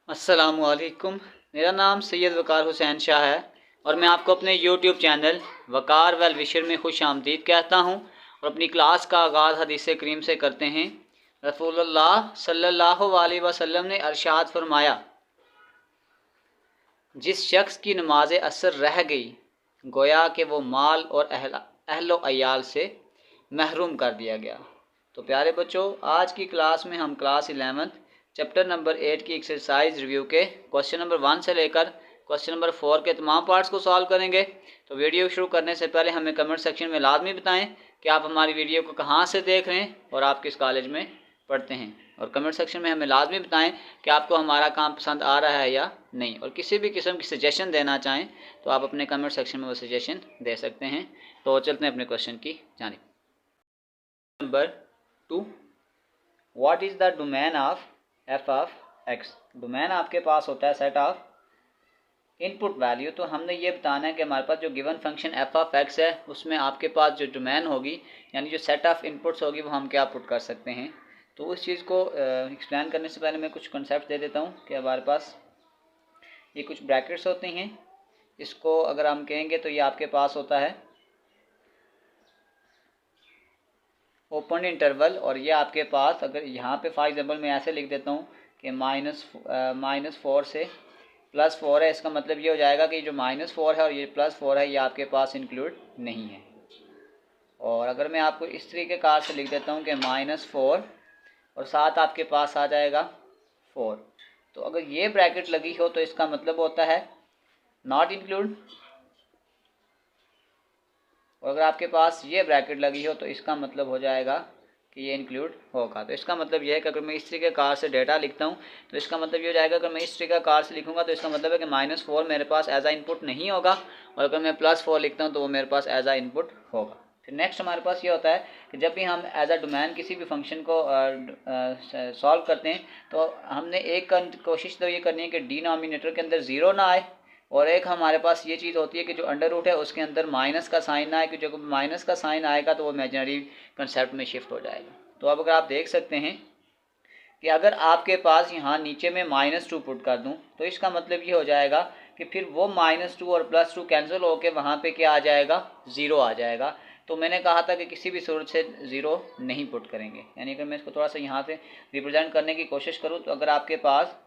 अस्सलामुअलैकुम। मेरा नाम सैयद वकार हुसैन शाह है और मैं आपको अपने यूट्यूब चैनल वकार वेल विशर में खुश आमदीद कहता हूँ। और अपनी क्लास का आगाज़ हदीस करीम से करते हैं। रसूलुल्लाह सल्लल्लाहु अलैहि वसल्लम ने अरशाद फरमाया, जिस शख्स की नमाज असर रह गई गोया कि वो माल और अहलो अयाल से महरूम कर दिया गया। तो प्यारे बच्चों, आज की क्लास में हम क्लास 11 चैप्टर नंबर 8 की एक्सरसाइज रिव्यू के क्वेश्चन नंबर 1 से लेकर क्वेश्चन नंबर 4 के तमाम पार्ट्स को सॉल्व करेंगे। तो वीडियो शुरू करने से पहले हमें कमेंट सेक्शन में लाजमी बताएं कि आप हमारी वीडियो को कहाँ से देख रहे हैं और आप किस कॉलेज में पढ़ते हैं। और कमेंट सेक्शन में हमें लाजमी बताएं कि आपको हमारा काम पसंद आ रहा है या नहीं। और किसी भी किस्म की सजेशन देना चाहें तो आप अपने कमेंट सेक्शन में वो सजेशन दे सकते हैं। तो चलते हैं अपने क्वेश्चन की जानिब। Number 2, what is the domain of F of x. Domain आपके पास होता है सेट ऑफ इनपुट वैल्यू। तो हमने ये बताना है कि हमारे पास जो given function f of x है उसमें आपके पास जो डोमेन होगी यानी जो सेट ऑफ इनपुट्स होगी वो हम क्या पुट कर सकते हैं। तो उस चीज़ को एक्सप्लेन करने से पहले मैं कुछ कंसेप्ट दे देता हूँ कि हमारे पास ये कुछ ब्रैकेट्स होते हैं। इसको अगर हम कहेंगे तो ये आपके पास होता है ओपन इंटरवल। और ये आपके पास अगर यहाँ पे फॉर एग्जांपल मैं ऐसे लिख देता हूँ कि -4 से +4 है, इसका मतलब ये हो जाएगा कि जो -4 है और ये +4 है ये आपके पास इंक्लूड नहीं है। और अगर मैं आपको इस तरीके कार से लिख देता हूँ कि -4 और साथ आपके पास आ जाएगा 4, तो अगर ये ब्रैकेट लगी हो तो इसका मतलब होता है नॉट इंक्लूड। और अगर आपके पास ये ब्रैकेट लगी हो तो इसका मतलब हो जाएगा कि ये इंक्लूड होगा। तो इसका मतलब ये है कि अगर मैं इस तरीके कार से डेटा लिखता हूँ तो इसका मतलब ये हो जाएगा, अगर मैं इस तरीके कार से लिखूँगा तो इसका मतलब है कि -4 मेरे पास एज आ इनपुट नहीं होगा और अगर मैं +4 लिखता हूँ तो वो मेरे पास एज आ इनपुट होगा। फिर नेक्स्ट हमारे पास ये होता है कि जब भी हम एज आ डोमेन किसी भी फंक्शन को सॉल्व करते हैं तो हमने एक कोशिश तो ये करनी है कि डिनोमिनेटर के अंदर ज़ीरो ना आए, और एक हमारे पास ये चीज़ होती है कि जो अंडर रूट है उसके अंदर माइनस का साइन ना आए, क्योंकि जब माइनस का साइन आएगा तो वो इमेजिनरी कंसेप्ट में शिफ्ट हो जाएगा। तो अब अगर आप देख सकते हैं कि अगर आपके पास यहाँ नीचे में -2 पुट कर दूँ तो इसका मतलब ये हो जाएगा कि फिर वो -2 और +2 कैंसिल होकर वहाँ पे क्या आ जाएगा, ज़ीरो आ जाएगा। तो मैंने कहा था कि किसी भी सूरत से ज़ीरो नहीं पुट करेंगे। यानी अगर मैं इसको थोड़ा सा यहाँ से रिप्रेजेंट करने की कोशिश करूँ तो अगर आपके पास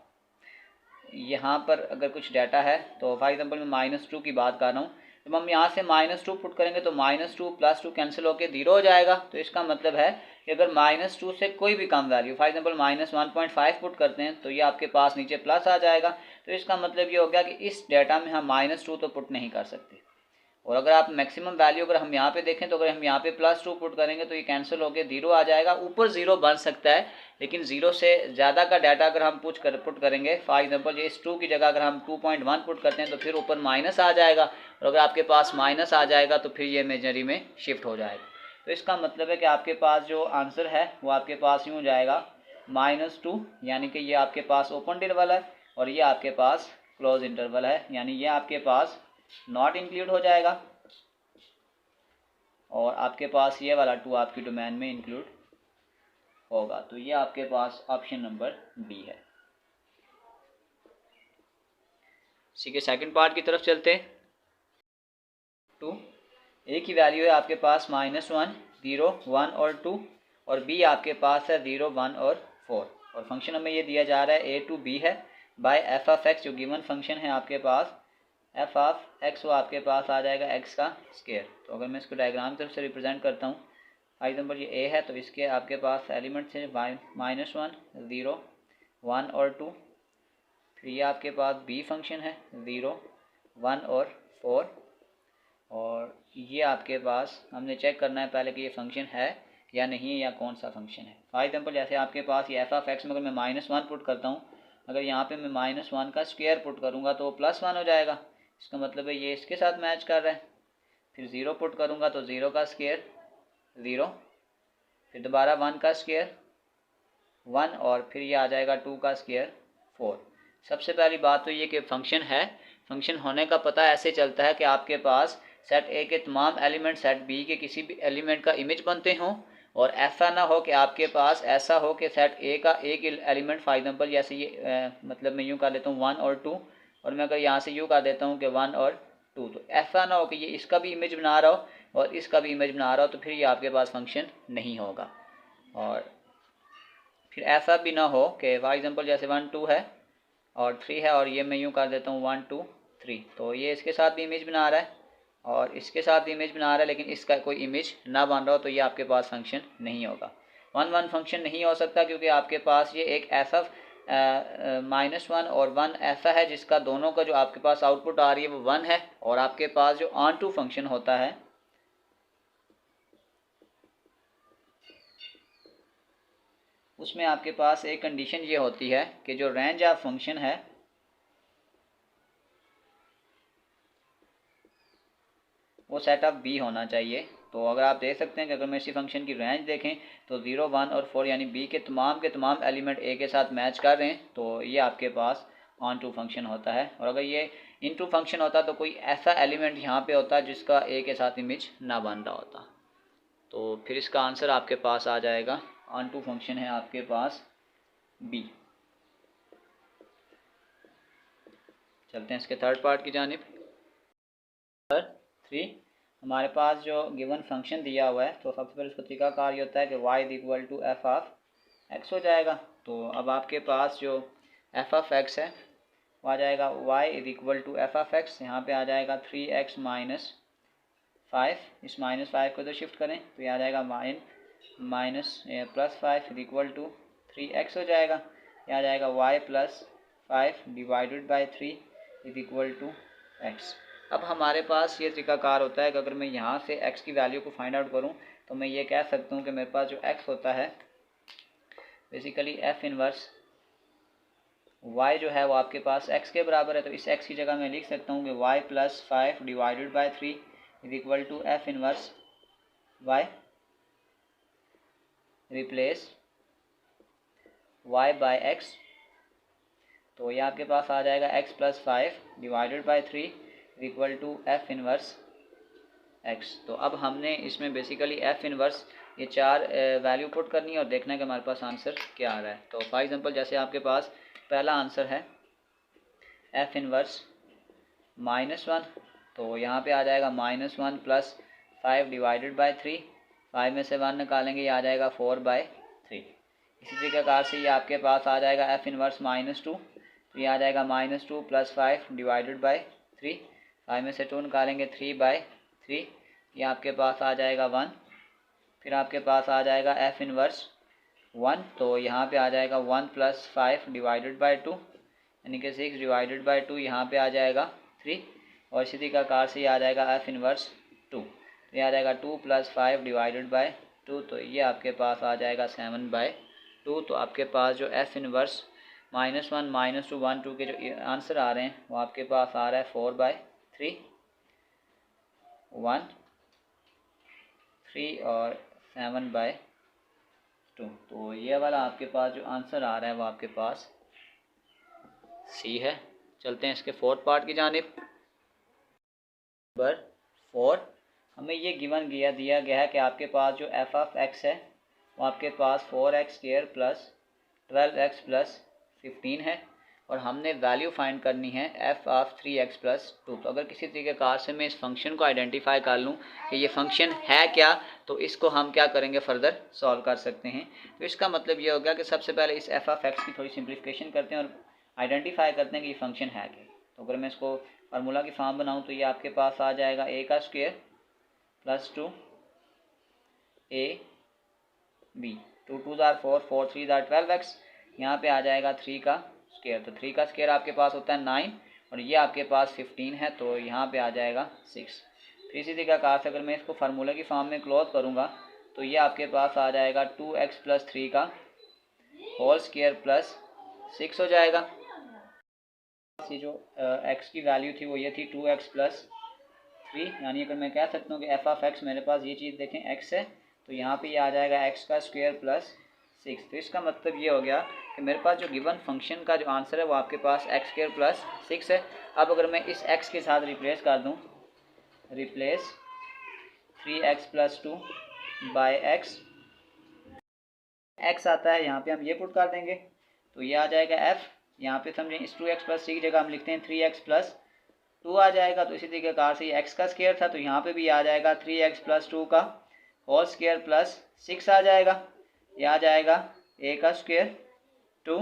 यहाँ पर अगर कुछ डाटा है तो फॉर एग्जांपल मैं -2 की बात कर रहा हूँ, जब हम यहाँ से -2 पुट करेंगे तो -2 +2 कैंसिल होकर 0 हो जाएगा। तो इसका मतलब है कि अगर -2 से कोई भी कम वैल्यू फॉर एग्जांपल -1.5 पुट करते हैं तो ये आपके पास नीचे प्लस आ जाएगा। तो इसका मतलब ये हो गया कि इस डाटा में हम -2 तो पुट नहीं कर सकते। और अगर आप मैक्सिमम वैल्यू अगर हम यहाँ पे देखें तो अगर हम यहाँ पे +2 पुट करेंगे तो ये कैंसिल होकर 0 आ जाएगा। ऊपर 0 बन सकता है लेकिन 0 से ज़्यादा का डाटा अगर हम पुट करेंगे, फॉर एग्जांपल ये इस 2 की जगह अगर हम 2.1 पुट करते हैं तो फिर ऊपर माइनस आ जाएगा। और अगर आपके पास माइनस आ जाएगा तो फिर ये इमेजिनरी में शिफ्ट हो जाएगा। तो इसका मतलब है कि आपके पास जो आंसर है वो आपके पास यूँ हो जाएगा -2, यानी कि ये आपके पास ओपन इंटरवल है और ये आपके पास क्लोज इंटरवल है, यानी ये आपके पास नॉट इंक्लूड हो जाएगा और आपके पास ये वाला 2 आपकी डोमेन में इंक्लूड होगा। तो ये आपके पास ऑप्शन नंबर बी है। इसी के सेकंड पार्ट की तरफ चलते हैं। 2 ए की वैल्यू है आपके पास -1, 0, 1 और 2 और बी आपके पास है 0, 1 और 4। और फंक्शन हमें ये दिया जा रहा है a to b है बाय एफ ऑफ एक्स, जो गिवन फंक्शन है आपके पास एफ ऑफ एक्स, वो आपके पास आ जाएगा एक्स का स्क्वायर। तो अगर मैं इसको डायग्राम की तरफ से रिप्रेजेंट करता हूँ, फॉर एग्जांपल ये ए है तो इसके आपके पास एलिमेंट्स है -1, 0, 1 और 2। फिर ये आपके पास बी फंक्शन है 0, 1 और 4। और ये आपके पास हमने चेक करना है पहले कि ये फंक्शन है या नहीं या कौन सा फंक्शन है। फॉर एग्जांपल जैसे आपके पास ये एफ ऑफ एक्स में अगर मैं -1 पुट करता हूँ, अगर यहाँ पे मैं -1 का स्क्वायर पुट करूँगा तो वो +1 हो जाएगा। इसका मतलब है ये इसके साथ मैच कर रहा है। फिर 0 पुट करूँगा तो 0 का स्क्वायर 0, फिर दोबारा 1 का स्क्वायर 1 और फिर ये आ जाएगा 2 का स्क्वायर 4। सबसे पहली बात तो ये कि फंक्शन है। फंक्शन होने का पता ऐसे चलता है कि आपके पास सेट ए के तमाम एलिमेंट सेट बी के किसी भी एलिमेंट का इमेज बनते हों और ऐसा ना हो कि आपके पास ऐसा हो कि सेट ए का एक एलिमेंट फॉर एग्जांपल जैसे ये मतलब मैं यूँ कर देता हूँ 1 और 2, और मैं अगर यहाँ से यूँ कर देता हूँ कि 1 और 2, तो ऐसा ना हो कि ये इसका भी इमेज बना रहा हो और इसका भी इमेज बना रहा हो, तो फिर ये आपके पास फंक्शन नहीं होगा। और फिर ऐसा भी ना हो कि फॉर एग्जांपल जैसे 1 2 है और 3 है, और ये मैं यूँ कर देता हूँ 1 2 3, तो ये इसके साथ भी इमेज बना रहा है और इसके साथ भी इमेज बना रहा है, लेकिन इसका कोई इमेज ना बन रहा हो, तो ये आपके पास फंक्शन नहीं होगा। 1 1 फंक्शन नहीं हो सकता, क्योंकि आपके पास ये एक ऐसा -1 और 1 ऐसा है जिसका दोनों का जो आपके पास आउटपुट आ रही है वो 1 है, और आपके पास जो ऑन टू फंक्शन होता है उसमें आपके पास एक कंडीशन ये होती है कि जो रेंज ऑफ फंक्शन है वो सेट ऑफ बी होना चाहिए। तो अगर आप देख सकते हैं कि अगर मैं इसी फंक्शन की रेंज देखें तो 0 1 और 4 यानी बी के तमाम एलिमेंट ए के साथ मैच कर रहे हैं, तो ये आपके पास ऑन टू फंक्शन होता है। और अगर ये इन टू फंक्शन होता तो कोई ऐसा एलिमेंट यहाँ पे होता जिसका ए के साथ इमेज ना बन रहा होता, तो फिर इसका आंसर आपके पास आ जाएगा ऑन टू फंक्शन है आपके पास बी। चलते हैं इसके थर्ड पार्ट की जानिब। 3 हमारे पास जो गिवन फंक्शन दिया हुआ है, तो सबसे पहले उसका तरीकाकार ये होता है कि y is equal to f of x हो जाएगा। तो अब आपके पास जो एफ ऑफ एक्स है वो आ जाएगा y is equal to f of x, यहाँ पे आ जाएगा 3x माइनस 5, इस -5 को तो शिफ्ट करें तो ये आ जाएगा +5 इज इक्वल टू 3x हो जाएगा। ये आ जाएगा y plus 5 divided by 3 is equal to x। अब हमारे पास ये तरीकाकार होता है कि अगर मैं यहाँ से x की वैल्यू को फाइंड आउट करूँ तो मैं ये कह सकता हूँ कि मेरे पास जो x होता है बेसिकली f इनवर्स y जो है वो आपके पास x के बराबर है, तो इस x की जगह मैं लिख सकता हूँ कि y plus 5 divided by 3 is equal to f inverse y, replace y by x, तो ये आपके पास आ जाएगा x plus 5 divided by 3 is equal to f inverse x। तो अब हमने इसमें बेसिकली f इनवर्स ये 4 वैल्यू पुट करनी है और देखना है कि हमारे पास आंसर क्या आ रहा है। तो फॉर एग्जांपल जैसे आपके पास पहला आंसर है f इनवर्स -1, तो यहाँ पे आ जाएगा -1 प्लस 5 डिवाइडेड बाई 3, 5 में से 1 निकालेंगे ये आ जाएगा 4/3। इसी प्रकार से ये आपके पास आ जाएगा f इनवर्स -2, तो ये आ जाएगा -2 प्लस 5 डिवाइडेड बाई 3, 5 में से 2 निकालेंगे 3/3, ये आपके पास आ जाएगा 1। फिर आपके पास आ जाएगा f इनवर्स 1, तो यहाँ पे आ जाएगा 1 प्लस 5 डिवाइडेड बाई 2 यानी कि 6 डिवाइडेड बाई 2, यहाँ पे आ जाएगा 3, और इसी प्रकार से ये आ जाएगा f इनवर्स 2, तो ये आ जाएगा 2 प्लस 5 डिवाइडेड बाई 2, तो ये आपके पास आ जाएगा 7/2। तो आपके पास जो f इनवर्स -1 -2 1 2 के जो आंसर आ रहे हैं वो आपके पास आ रहा है 4/3 1 3 और 7/2। तो ये वाला आपके पास जो आंसर आ रहा है वो आपके पास सी है। चलते हैं इसके फोर्थ पार्ट की जानिब। नंबर 4 हमें ये गिवन दिया गया है कि आपके पास जो f ऑफ x है वो आपके पास 4x² प्लस 12x प्लस 15 है, और हमने वैल्यू फाइंड करनी है f ऑफ 3x प्लस 2। तो अगर किसी तरीके से मैं इस फंक्शन को आइडेंटिफाई कर लूँ कि ये फंक्शन है क्या, तो इसको हम क्या करेंगे फर्दर सॉल्व कर सकते हैं। तो इसका मतलब ये हो गया कि सबसे पहले इस f ऑफ x की थोड़ी सिंप्लीफिकेशन करते हैं और आइडेंटिफाई करते हैं कि ये फंक्शन है क्या। तो अगर मैं इसको फार्मूला की फॉर्म बनाऊँ तो ये आपके पास आ जाएगा a का स्क्वायर प्लस 2 ab, 2 2 ज़ार 4 4 3 ज़ार 12x, यहाँ पे आ जाएगा 3 का स्क्वायर, तो 3 का स्क्वायर आपके पास होता है 9, और ये आपके पास 15 है, तो यहाँ पे आ जाएगा 6। फिर इसी प्रकार से अगर मैं इसको फार्मूला की फॉर्म में क्लोज करूँगा तो ये आपके पास आ जाएगा 2x प्लस 3 का होल स्क्वायर प्लस 6 हो जाएगा। ये जो x की वैल्यू थी वो ये थी 2x प्लस 3, यानी अगर मैं कह सकता हूँ कि f ऑफ x मेरे पास ये चीज़ देखें x है, तो यहाँ पे ये आ जाएगा x का स्क्वायर प्लस 6। तो इसका मतलब ये हो गया कि मेरे पास जो गिवन फंक्शन का जो आंसर है वो आपके पास x स्क्वायर प्लस 6 है। अब अगर मैं इस x के साथ रिप्लेस कर दूँ, replace 3x plus 2 by x, x आता है, यहाँ पे हम ये पुट कर देंगे तो ये आ जाएगा एफ। यहाँ पे समझें इस 2x प्लस 3 की जगह हम लिखते हैं 3x प्लस 2 आ जाएगा। तो इसी तरीके कार से ये एक्स का स्क्वायर था तो यहाँ पे भी आ जाएगा 3x प्लस 2 का होल स्क्वायर प्लस 6 आ जाएगा। ये आ जाएगा a का square two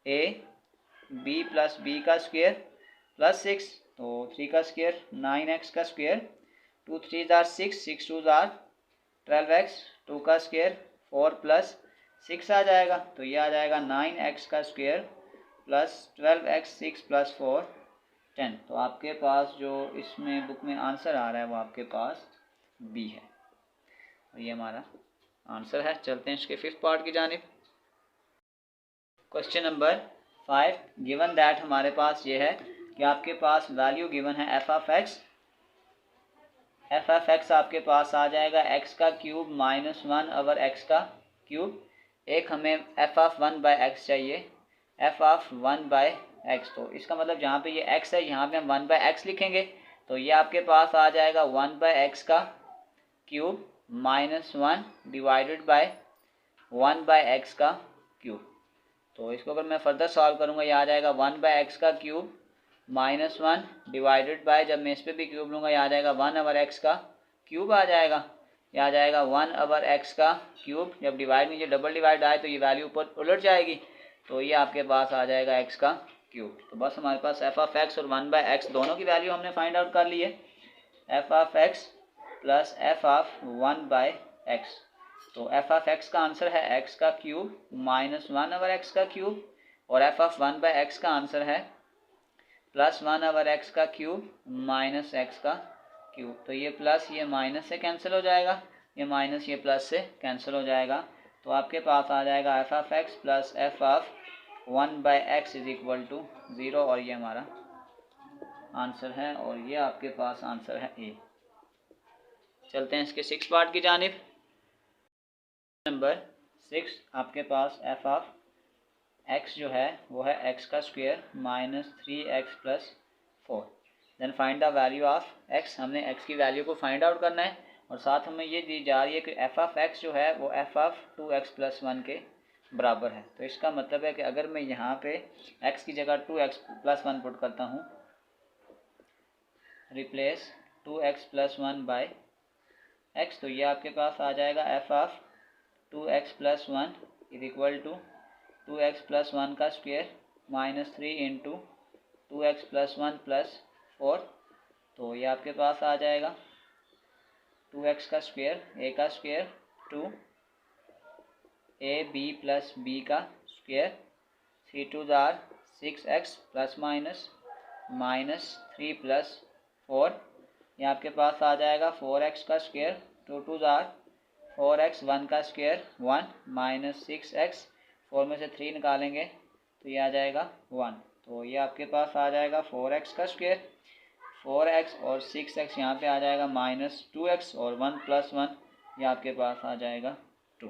a b plus b का स्क्वायर प्लस 6, तो 3 का स्क्वायर 9x का स्क्वायर, 2 3 जार 6, 6 2 जार 12x, 2 का स्क्वायर 4 प्लस 6 आ जाएगा। तो ये आ जाएगा 9x का स्क्वायर प्लस 12x 6 प्लस 4 10। तो आपके पास जो इसमें बुक में आंसर आ रहा है वो आपके पास बी है और ये हमारा आंसर है। चलते हैं इसके फिफ्थ पार्ट की जानिब। क्वेश्चन नंबर 5, गिवन दैट हमारे पास ये है कि आपके पास वैल्यू गिवन है f of x. F of x आपके पास आ जाएगा एक्स का क्यूब माइनस 1 ओवर एक्स का क्यूब। एक हमें एफ ऑफ 1 बाय एक्स चाहिए, एफ ऑफ 1 बाय एक्स। तो इसका मतलब जहाँ पे ये एक्स है यहाँ पे हम 1 बाय एक्स लिखेंगे तो ये आपके पास आ जाएगा 1 बाय एक्स का cube minus 1 divided by 1 by x का क्यूब। तो इसको अगर मैं फर्दर सॉल्व करूँगा ये आ जाएगा 1 बाय एक्स का क्यूब माइनस 1 डिवाइडेड बाय, जब मैं इस पर भी क्यूब लूँगा ये आ जाएगा 1 ओवर एक्स का क्यूब आ जाएगा। ये आ जाएगा 1 ओवर एक्स का क्यूब। जब डिवाइड नीचे डबल डिवाइड आए तो ये वैल्यू ऊपर उलट जाएगी तो ये आपके पास आ जाएगा एक्स का क्यूब। तो बस हमारे पास एफ ऑफ एक्स और 1 बाय एक्स दोनों की वैल्यू हमने फाइंड आउट कर ली है। F of x plus f of 1 by x. तो एफ ऑफ एक्स का आंसर है एक्स का क्यूब माइनस 1 ओवर एक्स का क्यूब और एफ ऑफ 1 बाय एक्स का आंसर है प्लस 1 ओवर एक्स का क्यूब माइनस एक्स का क्यूब। तो ये प्लस ये माइनस से कैंसिल हो जाएगा, ये माइनस ये प्लस से कैंसिल हो जाएगा। तो आपके पास आ जाएगा F of x plus f of 1 by x is equal to 0 और ये हमारा आंसर है और ये आपके पास आंसर है ए। चलते हैं इसके 6 पार्ट की जानिब। नंबर 6 आपके पास एफ ऑफ एक्स जो है वो है एक्स का square minus 3x plus 4। Then find the value of x. हमने एक्स की वैल्यू को फाइंड आउट करना है और साथ हमें ये दी जा रही है कि एफ ऑफ एक्स जो है वो एफ ऑफ 2x प्लस 1 के बराबर है। तो इसका मतलब है कि अगर मैं यहाँ पे x की जगह 2x प्लस 1 पुट करता हूँ, replace 2x plus 1 bye x, तो ये आपके पास आ जाएगा F of 2x plus 1 is equal to 2x plus 1 का square minus 3 into 2x plus 1 plus 4। तो ये आपके पास आ जाएगा 2x का स्क्वायर a का square two ab plus b का स्क्वायर 3 2 जार 6x plus minus minus 3 plus 4। ये आपके पास आ जाएगा 4x का स्क्वायर 2 2 जार 4x 1 का स्क्वायर 1 माइनस 6x 4 में से 3 निकालेंगे तो ये आ जाएगा 1। तो ये आपके पास आ जाएगा 4x का स्क्वायर 4x और 6x यहाँ पे आ जाएगा माइनस 2x और 1 प्लस 1 ये आपके पास आ जाएगा 2।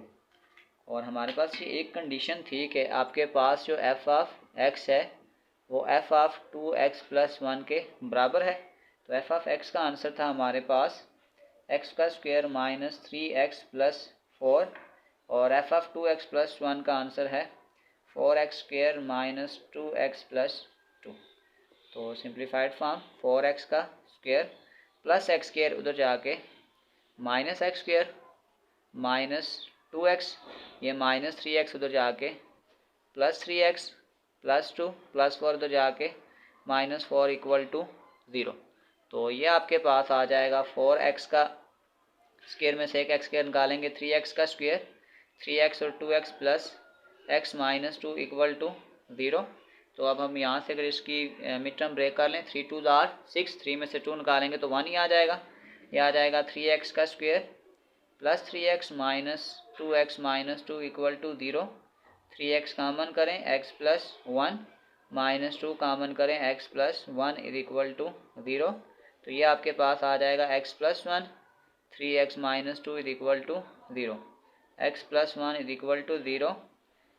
और हमारे पास ये एक कंडीशन थी कि आपके पास जो एफ ऑफ एक्स है वो एफ ऑफ 2x प्लस 1 के बराबर है। तो एफ ऑफ एक्स का आंसर था हमारे पास एक्स का स्क्वायर माइनस 3x प्लस 4 और एफ ऑफ 2x प्लस 1 का आंसर है 4x square minus 2x plus 2। तो सिंप्लीफाइड फॉर्म 4x का स्क्वायर प्लस एक्स स्क्वायर उधर जाके minus x square minus 2x, ये माइनस 3x उधर जाके प्लस 3x प्लस 2 प्लस 4 उधर जाके माइनस 4 इक्वल टू 0। तो ये आपके पास आ जाएगा 4x का स्क्वायर में से एक एक्स स्क्वायर निकालेंगे 3x का स्क्वायर 3x और 2x plus x minus 2 equal to 0। तो अब हम यहाँ से अगर इसकी मिड टर्म ब्रेक कर लें 3 2 जार 6, 3 में से 2 निकालेंगे तो 1 ही आ जाएगा। ये आ जाएगा 3x का square plus 3x minus 2x minus 2 equal to 0। 3x common करें x प्लस 1 माइनस 2 कामन करें x plus 1 is equal to 0। तो ये आपके पास आ जाएगा x plus 1 3x minus 2 is equal to 0, x plus 1 is equal to 0,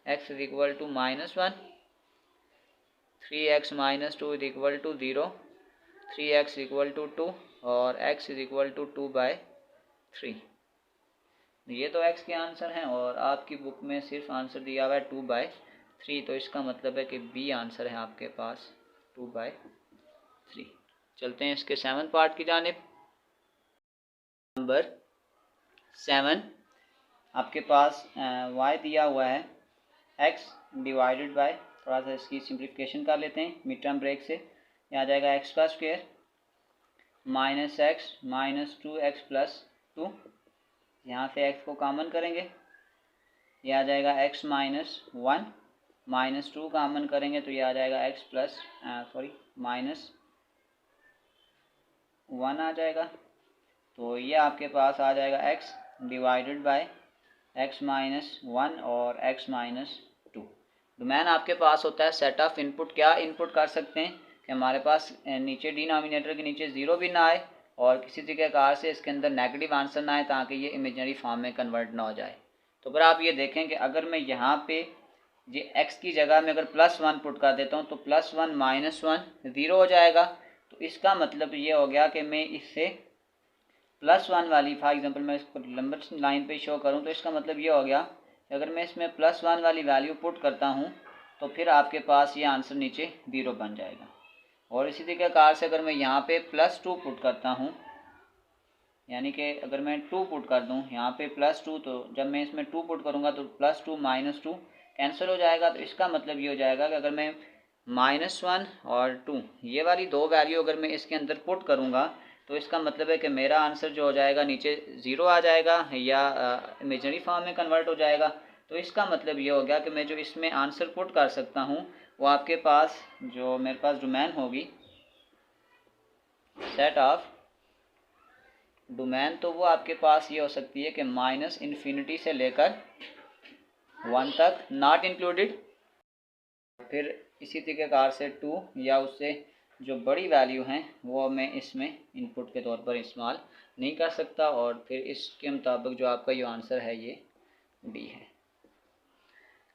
x is equal to minus 1, 3x minus 2 is equal to 0, 3x equal to 2 और x is equal to 2 by 3। ये तो x के answer हैं और आपकी book में सिर्फ answer दिया हुआ है 2/3, तो इसका मतलब है कि बी आंसर है आपके पास 2/3। चलते हैं इसके 7th पार्ट की जानिब। नंबर 7 आपके पास y दिया हुआ है x डिवाइडेड बाय, थोड़ा सा इसकी सिंप्लीफिकेशन कर लेते हैं मिड टर्म ब्रेक से। ये आ जाएगा x का square minus x minus 2x plus 2, यहाँ से x को कॉमन करेंगे, ये आ जाएगा x माइनस 1, माइनस 2 कॉमन करेंगे तो ये आ जाएगा x प्लस माइनस 1 आ जाएगा। तो ये आपके पास आ जाएगा x divided by x minus 1 और x माइनस 2। डोमेन आपके पास होता है सेट ऑफ इनपुट। क्या इनपुट कर सकते हैं कि हमारे पास नीचे डिनोमिनेटर के नीचे ज़ीरो भी ना आए और किसी तरीक़ेकार से इसके अंदर नेगेटिव आंसर ना आए, ताकि ये इमेजनरी फॉर्म में कन्वर्ट ना हो जाए। तो अगर आप ये देखें कि अगर मैं यहाँ पे ये x की जगह में अगर +1 पुट कर देता हूँ तो +1 -1 ज़ीरो हो जाएगा। तो इसका मतलब ये हो गया कि मैं इससे +1 वाली, फॉर एग्जांपल मैं इसको नंबर लाइन पे शो करूं तो इसका मतलब ये हो गया कि अगर मैं इसमें +1 वाली वैल्यू पुट करता हूं तो फिर आपके पास ये आंसर नीचे 0 बन जाएगा। और इसी तरीक़ेकार से अगर मैं यहाँ पे +2 पुट करता हूँ, यानी कि अगर मैं 2 पुट कर दूँ यहाँ पे +2, तो जब मैं इसमें 2 पुट करूँगा तो +2 -2 कैंसिल हो जाएगा। तो इसका मतलब ये हो जाएगा कि अगर मैं -1 और 2 ये वाली दो वैल्यू अगर मैं इसके अंदर पुट करूँगा तो इसका मतलब है कि मेरा आंसर जो हो जाएगा नीचे 0 आ जाएगा या इमेजनरी फॉर्म में कन्वर्ट हो जाएगा। तो इसका मतलब ये हो गया कि मैं जो इसमें आंसर पुट कर सकता हूँ वो आपके पास जो मेरे पास डोमेन होगी सेट ऑफ डोमेन, तो वो आपके पास ये हो सकती है कि -∞ से लेकर 1 तक नॉट इंक्लूडेड, फिर इसी तरीक़ेकार से 2 या उससे जो बड़ी वैल्यू हैं वो मैं इसमें इनपुट के तौर पर इस्तेमाल नहीं कर सकता। और फिर इसके मुताबिक जो आपका ये आंसर है ये डी है।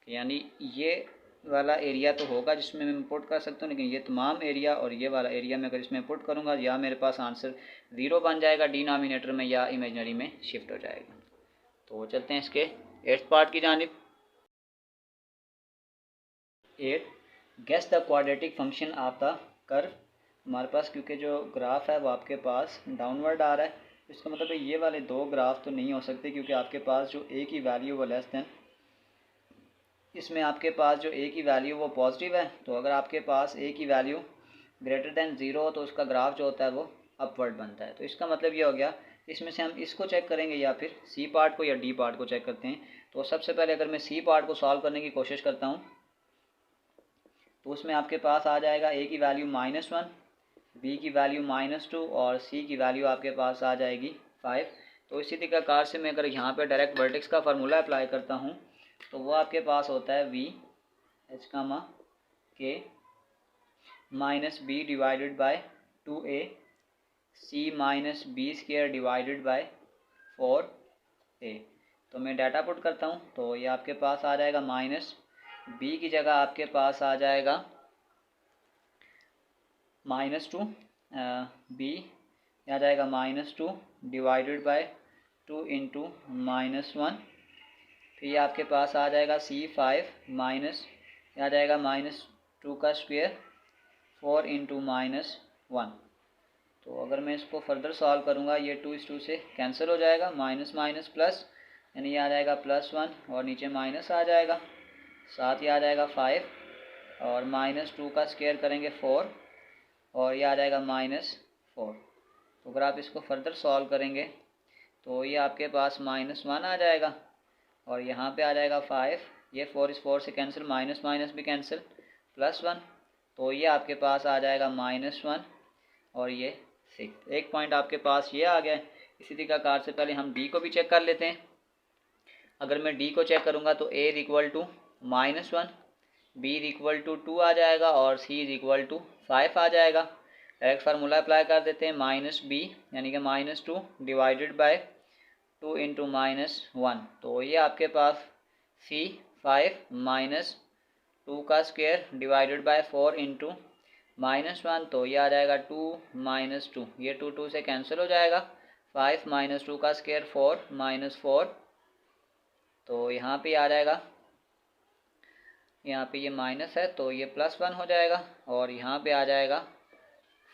यानी ये वाला एरिया तो होगा जिसमें मैं इंपुट कर सकता हूँ, लेकिन ये तमाम एरिया और ये वाला एरिया में अगर इसमें इंपुट करूँगा या मेरे पास आंसर 0 बन जाएगा डिनोमिनेटर में या इमेजनरी में शिफ्ट हो जाएगा। तो चलते हैं इसके 8th पार्ट की जानिब। 8 guess the quadratic function of the curve. हमारे पास क्योंकि जो ग्राफ है वो आपके पास डाउनवर्ड आ रहा है, इसका मतलब है ये वाले दो ग्राफ तो नहीं हो सकते, क्योंकि आपके पास जो ए की वैल्यू वो लेस दैन, इसमें आपके पास जो ए की वैल्यू वो पॉजिटिव है। तो अगर आपके पास ए की वैल्यू ग्रेटर दैन 0 हो तो उसका ग्राफ जो होता है वो अपवर्ड बनता है। तो इसका मतलब ये हो गया, इसमें से हम इसको चेक करेंगे या फिर सी पार्ट को या डी पार्ट को चेक करते हैं। तो सबसे पहले अगर मैं सी पार्ट को सॉल्व करने की कोशिश करता हूँ तो उसमें आपके पास आ जाएगा ए की वैल्यू -1, बी की वैल्यू -2 और सी की वैल्यू आपके पास आ जाएगी 5। तो इसी तरीक़ाकार से मैं अगर यहाँ पे डायरेक्ट वर्टेक्स का फार्मूला अप्लाई करता हूँ तो वो आपके पास होता है we h comma k minus b divided by 2a c minus b square divided by 4a। तो मैं डाटा पुट करता हूँ तो ये आपके पास आ जाएगा माइनस बी की जगह आपके पास आ जाएगा -2, बी आ जाएगा -2 डिवाइडेड बाय 2 इंटू -1। फिर ये आपके पास आ जाएगा C5 माइनस आ जाएगा -2 का स्क्वायर 4 इंटू -1। तो अगर मैं इसको फर्दर सॉल्व करूँगा ये 2 इस 2 से कैंसिल हो जाएगा, माइनस माइनस प्लस, यानी ये आ जाएगा +1 और नीचे माइनस आ जाएगा, साथ ही आ जाएगा 5 और -2 का स्क्वायर करेंगे 4 और ये आ जाएगा -4। तो अगर आप इसको फर्दर सॉल्व करेंगे तो ये आपके पास -1 आ जाएगा और यहाँ पे आ जाएगा 5, ये 4 इस 4 से कैंसिल, माइनस माइनस भी कैंसिल, +1। तो ये आपके पास आ जाएगा -1 और ये 6। एक पॉइंट आपके पास ये आ गया। इसी तरीक़ाकार से पहले हम डी को भी चेक कर लेते हैं। अगर मैं डी को चेक करूँगा तो a equal to -1, b equal to 2 आ जाएगा और c इक्वल टू 5 आ जाएगा। डायरेक्ट फार्मूला अप्लाई कर देते हैं, -b यानी कि -2 डिवाइडेड बाय 2 इंटू -1। तो ये आपके पास C5 -2 का स्क्वायर डिवाइडेड बाय 4 इंटू -1। तो ये आ जाएगा 2 -2, ये 2 2 से कैंसिल हो जाएगा, 5 -2 का स्क्वायर 4 -4 तो यहाँ पे आ जाएगा, यहाँ पे ये माइनस है तो ये +1 हो जाएगा, और यहाँ पे आ जाएगा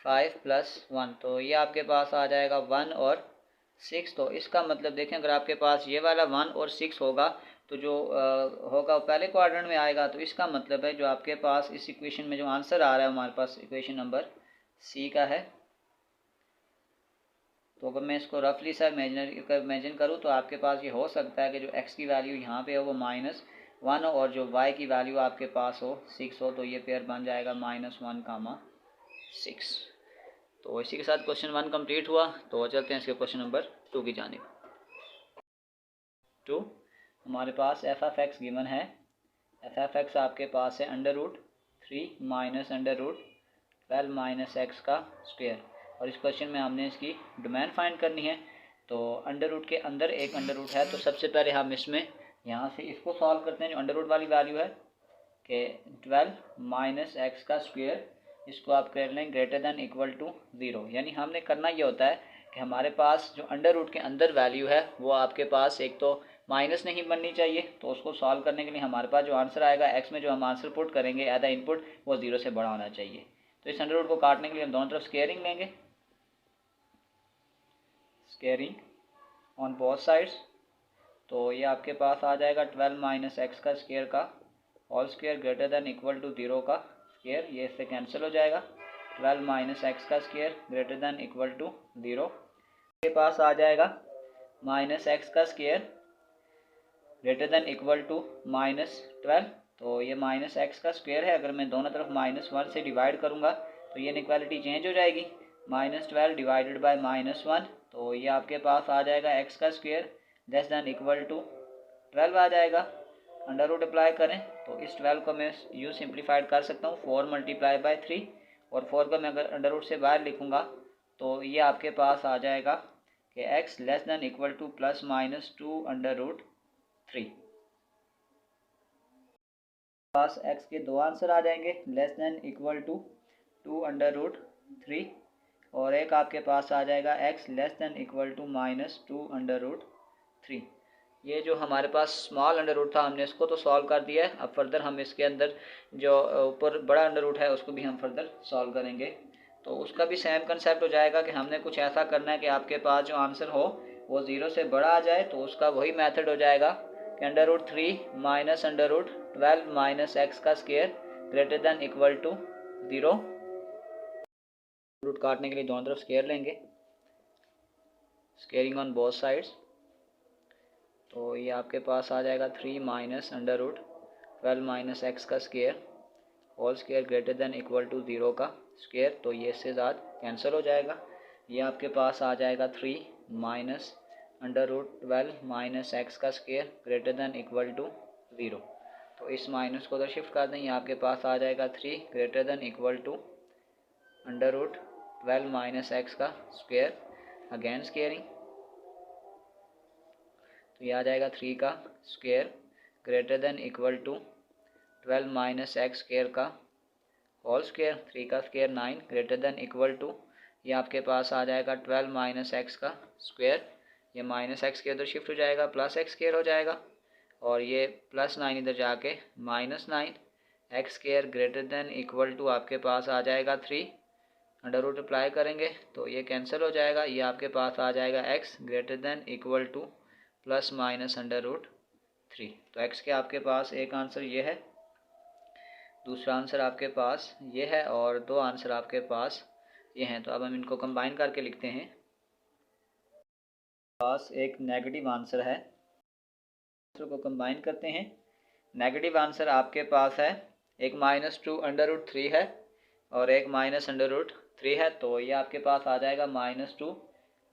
5 + 1, तो ये आपके पास आ जाएगा 1 और 6। तो इसका मतलब देखें, अगर आपके पास ये वाला 1 और 6 होगा तो जो होगा पहले क्वाड्रेंट में आएगा। तो इसका मतलब है जो आपके पास इस इक्वेशन में जो आंसर आ रहा है हमारे पास इक्वेशन नंबर सी का है। तो अगर मैं इसको रफली सा इमेजिन करूँ तो आपके पास ये हो सकता है कि जो x की वैल्यू यहाँ पे हो वो -1 हो, और जो y की वैल्यू आपके पास हो 6 हो, तो ये पेयर बन जाएगा -1, 6। तो इसी के साथ क्वेश्चन 1 कंप्लीट हुआ। तो चलते हैं इसके क्वेश्चन नंबर 2 की जानिब। 2, हमारे पास f(x) गिवन है। f(x) आपके पास है √3 - √12 - x का स्क्वायर, और इस क्वेश्चन में हमने इसकी डोमेन फाइंड करनी है। तो अंडर रूट के अंदर एक अंडर रूट है, तो सबसे पहले हम इसमें यहाँ से इसको सॉल्व करते हैं। जो अंडर रूट वाली वैल्यू है कि 12 - x का स्क्वायर, इसको आप कर लें ग्रेटर दैन इक्वल टू 0। यानी हमने करना ये होता है कि हमारे पास जो अंडर रूट के अंदर वैल्यू है वो आपके पास एक तो माइनस नहीं बननी चाहिए, तो उसको सॉल्व करने के लिए हमारे पास जो आंसर आएगा x में जो हम आंसर पुट करेंगे एज अ इनपुट वो 0 से बड़ा होना चाहिए। तो इस अंडर रूट को काटने के लिए हम दोनों तरफ स्क्वायरिंग लेंगे, स्क्वायरिंग ऑन बोथ साइड्स। तो ये आपके पास आ जाएगा 12 - x का स्क्वायर का whole square greater than equal to 0 का स्क्वायर, ये इससे कैंसिल हो जाएगा। 12 - x का square greater than equal to 0 के पास आ जाएगा -x का square greater than equal to -12। तो ये -x का स्क्वायर है, अगर मैं दोनों तरफ -1 से डिवाइड करूँगा तो ये इनइक्वालिटी चेंज हो जाएगी, -12 डिवाइडेड बाय -1। तो ये आपके पास आ जाएगा x का square less than equal to 12 आ जाएगा। अंडर रूट अप्लाई करें तो इस 12 को मैं यूँ सिंप्लीफाइड कर सकता हूँ 4 × 3, और 4 को मैं अगर अंडर रूट से बाहर लिखूँगा तो ये आपके पास आ जाएगा कि x less than equal to ±2√3। पास x के दो आंसर आ जाएंगे, लेस दैन इक्वल टू 2√3, और एक आपके पास आ जाएगा x less than equal to -2√3। ये जो हमारे पास स्मॉल अंडर रूट था हमने इसको तो सॉल्व कर दिया है। अब फर्दर हम इसके अंदर जो ऊपर बड़ा अंडर रूट है उसको भी हम फर्दर सॉल्व करेंगे। तो उसका भी सेम कंसेप्ट हो जाएगा कि हमने कुछ ऐसा करना है कि आपके पास जो आंसर हो वो 0 से बड़ा आ जाए। तो उसका वही मेथड हो जाएगा कि √3 माइनस √12 - x का square greater than equal to 0। Root काटने के लिए दोनों तरफ स्क्वायर लेंगे, स्क्वेयरिंग ऑन बोथ साइड्स। तो ये आपके पास आ जाएगा 3 माइनस √12 - x का square whole square greater than equal to 0 का स्क्वायर। तो ये इससे ज़्यादा कैंसिल हो जाएगा। ये आपके पास आ जाएगा 3 माइनस √12 - x का square greater than equal to 0। तो इस माइनस को तो शिफ्ट कर दें, ये आपके पास आ जाएगा 3 greater than equal to √12 - x का स्क्वायर, अगेन स्क्वेयरिंग। तो ये आ जाएगा 3 का square greater than equal to 12 - x square का होल स्क्वायर, 3 का square 9 greater than equal to, ये आपके पास आ जाएगा 12 - x का स्क्वायर, ये -x के उधर शिफ्ट हो जाएगा +x स्क्वायर हो जाएगा, और ये +9 इधर जाके -9 x square greater than equal to आपके पास आ जाएगा 3। अंडर रूट अप्लाई करेंगे तो ये कैंसिल हो जाएगा, ये आपके पास आ जाएगा x greater than equal to ±√3। तो x के आपके पास एक आंसर ये है, दूसरा आंसर आपके पास ये है, और दो आंसर आपके पास ये हैं। तो अब हम इनको कंबाइन करके लिखते हैं। पास एक नेगेटिव आंसर है, आंसर को कंबाइन करते हैं। नेगेटिव आंसर आपके पास है एक -2√3 है और एक -√3 है। तो ये आपके पास आ जाएगा -2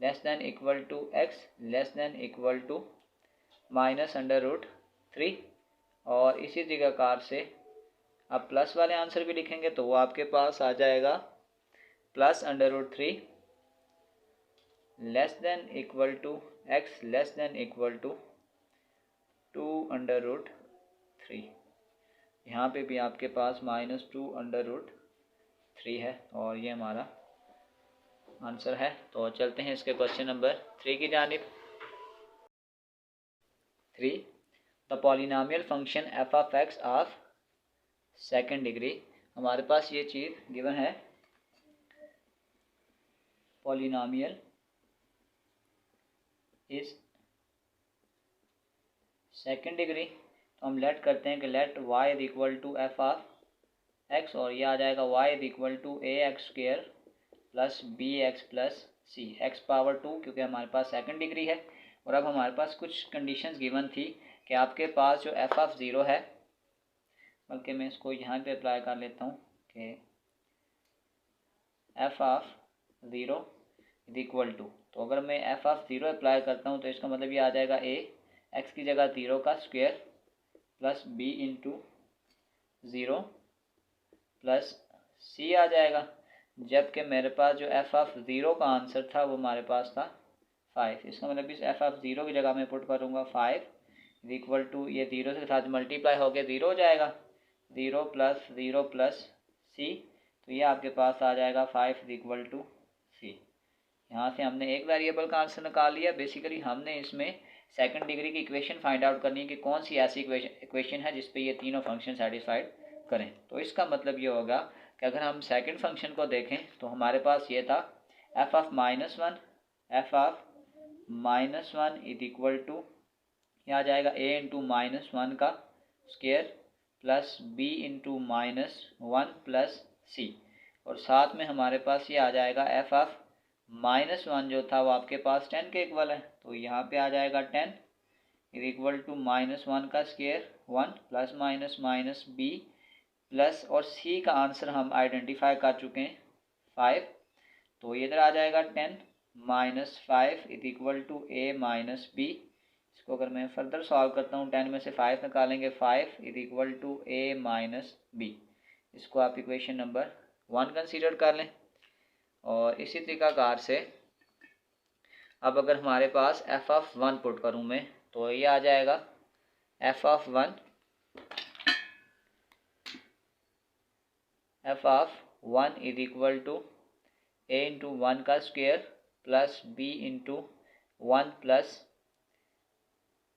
less than equal to x less than equal to -√3, और इसी तरीक़ाकार से अब प्लस वाले आंसर भी लिखेंगे तो वो आपके पास आ जाएगा +√3 less than equal to x less than equal to 2√3। यहाँ पे भी आपके पास -2√3 है, और ये हमारा आंसर है। तो चलते हैं इसके क्वेश्चन नंबर 3 की जानिब। 3, the polynomial function f of x of second degree. हमारे पास ये चीज़ गिवन है, पॉलिनोमियल इज सेकेंड डिग्री। तो हम लेट करते हैं कि let y is equal to f of x, और ये आ जाएगा y is equal to a x square plus B x plus c, x power 2, क्योंकि हमारे पास सेकंड डिग्री है। और अब हमारे पास कुछ कंडीशंस गिवन थी कि आपके पास जो एफ ऑफ ज़ीरो है, बल्कि मैं इसको यहाँ पे अप्लाई कर लेता हूँ कि f of zero is equal to, तो अगर मैं एफ ऑफ ज़ीरो अप्लाई करता हूँ तो इसका मतलब ये आ जाएगा ए एक्स की जगह ज़ीरो का square plus B into zero plus C आ जाएगा। जबकि मेरे पास जो एफ ऑफ ज़ीरो का आंसर था वो हमारे पास था 5। इसका मतलब इस एफ ऑफ ज़ीरो की जगह मैं पुट करूँगा 5 इज इक्वल टू, ये ज़ीरो के साथ मल्टीप्लाई हो गया ज़ीरो हो जाएगा, ज़ीरो प्लस सी, तो ये आपके पास आ जाएगा 5 इज इक्वल टू सी। यहाँ से हमने एक वेरिएबल का आंसर निकाल लिया। बेसिकली हमने इसमें सेकंड डिग्री की इक्वेशन फाइंड आउट करनी है कि कौन सी ऐसी इक्वेशन है जिस पे ये तीनों फंक्शन सेटिस्फाइड करें। तो इसका मतलब ये होगा कि अगर हम सेकंड फंक्शन को देखें तो हमारे पास ये था F of -1, F of -1 is equal to, यह आ जाएगा ए इंटू -1 का square plus B into -1 plus C, और साथ में हमारे पास ये आ जाएगा एफ ऑफ -1 जो था वो आपके पास 10 के इक्वल है, तो यहाँ पे आ जाएगा 10 इज इक्वल टू -1 का square 1 plus minus B plus, और सी का आंसर हम आइडेंटिफाई कर चुके हैं 5, तो इधर आ जाएगा 10 minus 5 is equal to a minus b. इसको अगर मैं फर्दर सॉल्व करता हूँ 10 में से 5 निकालेंगे 5 is equal to a minus b. इसको आप इक्वेशन नंबर 1 कंसीडर कर लें। और इसी तरीकाकार से अब अगर हमारे पास एफ ऑफ 1 पुट करूँ मैं, तो ये आ जाएगा F of 1 is equal to A into 1 का square plus B into 1 plus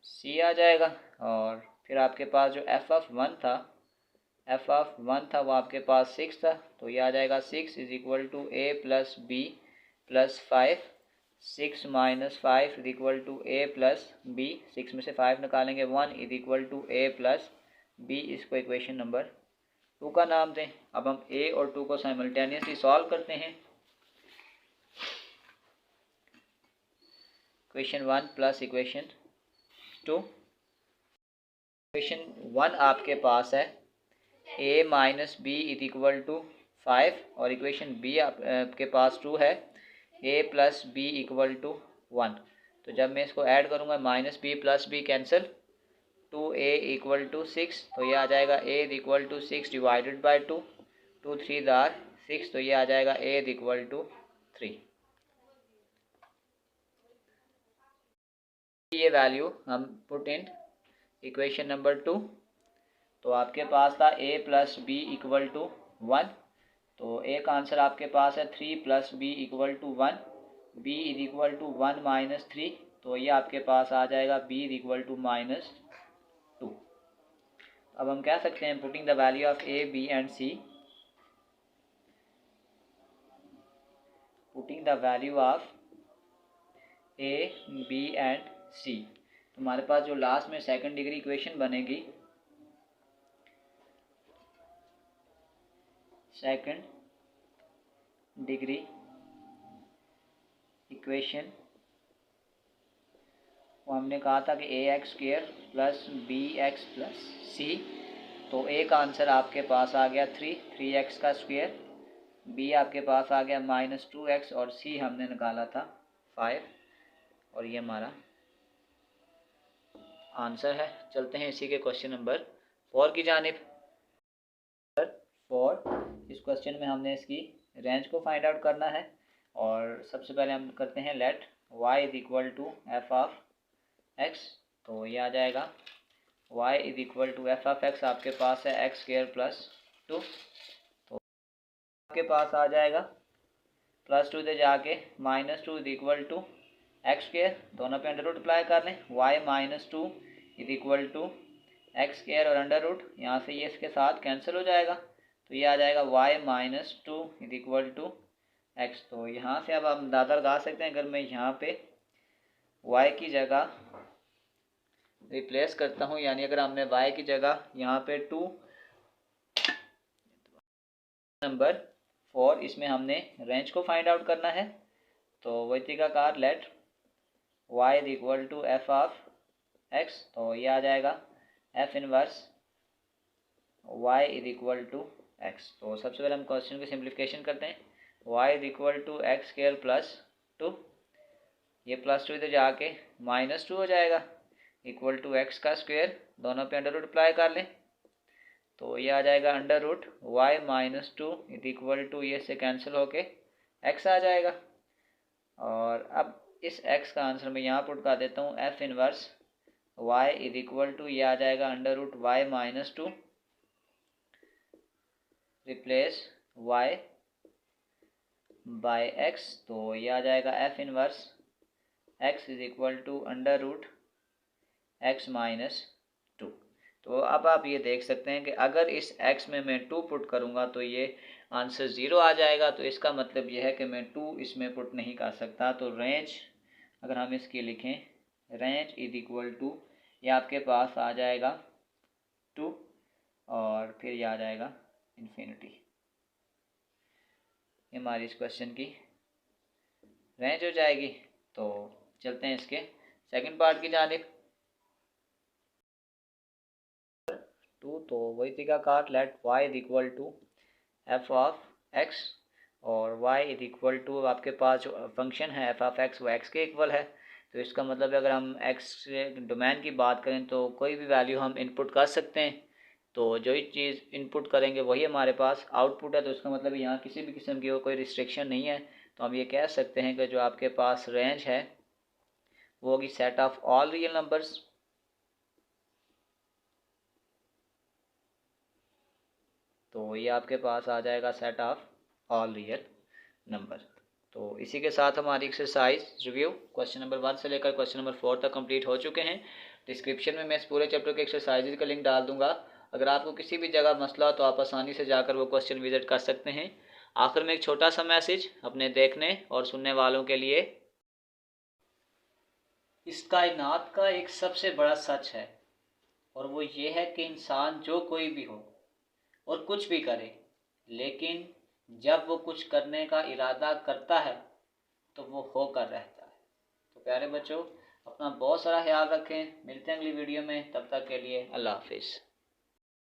C आ जाएगा। और फिर आपके पास जो एफ ऑफ 1 था वो आपके पास 6 था, तो ये आ जाएगा 6 is equal to a plus b plus 5, 6 minus 5 is equal to a plus b, 6 में से 5 निकालेंगे 1 is equal to a plus b. इसको इक्वेशन नंबर 2 का नाम दें। अब हम ए और 2 को साइमल्टेनियसली सॉल्व करते हैं। Equation 1 plus equation 2। इक्वेशन 1 आपके पास है A minus B is equal to 5, और इक्वेशन बी आपके पास 2 है A plus B equal to 1। तो जब मैं इसको ऐड करूँगा minus B plus B cancel, 2a equal to 6, तो ये आ जाएगा a is equal to 6 divided by 2, 2 3 are 6, तो ये आ जाएगा a इज इक्वल टू 3। ये वैल्यू हम पुट इन इक्वेशन नंबर 2, तो आपके पास था a plus B equal to 1, तो a का आंसर आपके पास है 3 plus B equal to 1, b is equal to 1 minus 3, तो ये आपके पास आ जाएगा b इज इक्वल टू -2। अब हम कह सकते हैं putting the value of a, b and c, putting the value of a, b and c, तो हमारे पास जो लास्ट में सेकंड डिग्री इक्वेशन बनेगी, सेकंड डिग्री इक्वेशन, वो हमने कहा था कि A x square plus B x plus C, तो ए का आंसर आपके पास आ गया 3x का स्क्वेयर, बी आपके पास आ गया -2x, और सी हमने निकाला था 5, और ये हमारा आंसर है। चलते हैं इसी के क्वेश्चन नंबर 4 की जानिब। 4, इस क्वेश्चन में हमने इसकी रेंज को फाइंड आउट करना है, और सबसे पहले हम करते हैं let y is equal to f of x, तो ये आ जाएगा y is equal to f of x आपके पास है एक्स स्क्वायर प्लस 2, तो आपके पास आ जाएगा +2 इधर जाके -2 is equal to x square, दोनों पे अंडर रूट अप्लाई कर लें, y -2 is equal to x square और अंडर रूट, यहाँ से ये इसके साथ कैंसिल हो जाएगा, तो ये आ जाएगा y minus two is equal to x. तो यहाँ से अब आप अंदाज़ा लगा सकते हैं, अगर मैं यहाँ पे वाई की जगह रिप्लेस करता हूँ, यानी अगर हमने वाई की जगह यहाँ पे 2 नंबर 4, इसमें हमने रेंज को फाइंड आउट करना है, तो वही तरीकाकार let y is equal to f of x, तो ये आ जाएगा f inverse y is equal to x. तो सबसे पहले हम क्वेश्चन की सिंप्लीफिकेशन करते हैं, y is equal to x square plus 2, ये प्लस 2 इधर जाके माइनस 2 हो जाएगा, इक्वल टू एक्स का स्क्वायर, दोनों पे अंडर रूट अप्लाई कर लें, तो ये आ जाएगा under root y minus two is equal to, ये से कैंसिल होके एक्स आ जाएगा। और अब इस एक्स का आंसर मैं यहाँ पुट कर देता हूँ, f inverse y is equal to, ये आ जाएगा under root y minus two replace y by x, तो ये आ जाएगा f inverse x is equal to under root x minus two. तो अब आप ये देख सकते हैं कि अगर इस x में मैं 2 पुट करूँगा तो ये आंसर 0 आ जाएगा, तो इसका मतलब ये है कि मैं 2 इसमें पुट नहीं कर सकता। तो रेंज अगर हम इसकी लिखें, रेंज इज इक्वल टू, ये आपके पास आ जाएगा 2 और फिर ये आ जाएगा इन्फिनिटी, हमारी इस क्वेश्चन की रेंज हो जाएगी। तो चलते हैं इसके सेकंड पार्ट की जानिब। 2, तो वही तरीकाकार let y is equal to f of x, और y इज इक्वल टू आपके पास जो फंक्शन है एफ ऑफ एक्स वो x के इक्वल है, तो इसका मतलब अगर हम x से डोमेन की बात करें तो कोई भी वैल्यू हम इनपुट कर सकते हैं, तो जो ही चीज़ इनपुट करेंगे वही हमारे पास आउटपुट है, तो इसका मतलब यहाँ किसी भी किस्म की कोई रिस्ट्रिक्शन नहीं है। तो हम ये कह सकते हैं कि जो आपके पास रेंज है वो होगी set of all real numbers, तो ये आपके पास आ जाएगा set of all real number. तो इसी के साथ हमारी एक्सरसाइज रिव्यू क्वेश्चन नंबर 1 से लेकर क्वेश्चन नंबर 4 तक कंप्लीट हो चुके हैं। डिस्क्रिप्शन में मैं इस पूरे चैप्टर के एक्सरसाइजेज का लिंक डाल दूंगा, अगर आपको किसी भी जगह मसला हो तो आप आसानी से जाकर वो क्वेश्चन विजिट कर सकते हैं। आखिर में एक छोटा सा मैसेज अपने देखने और सुनने वालों के लिए, इस कायनात का एक सबसे बड़ा सच है, और वो ये है कि इंसान जो कोई भी हो और कुछ भी करे, लेकिन जब वो कुछ करने का इरादा करता है तो वो होकर रहता है। तो प्यारे बच्चों, अपना बहुत सारा ख्याल रखें, मिलते हैं अगली वीडियो में, तब तक के लिए अल्लाह हाफिज़।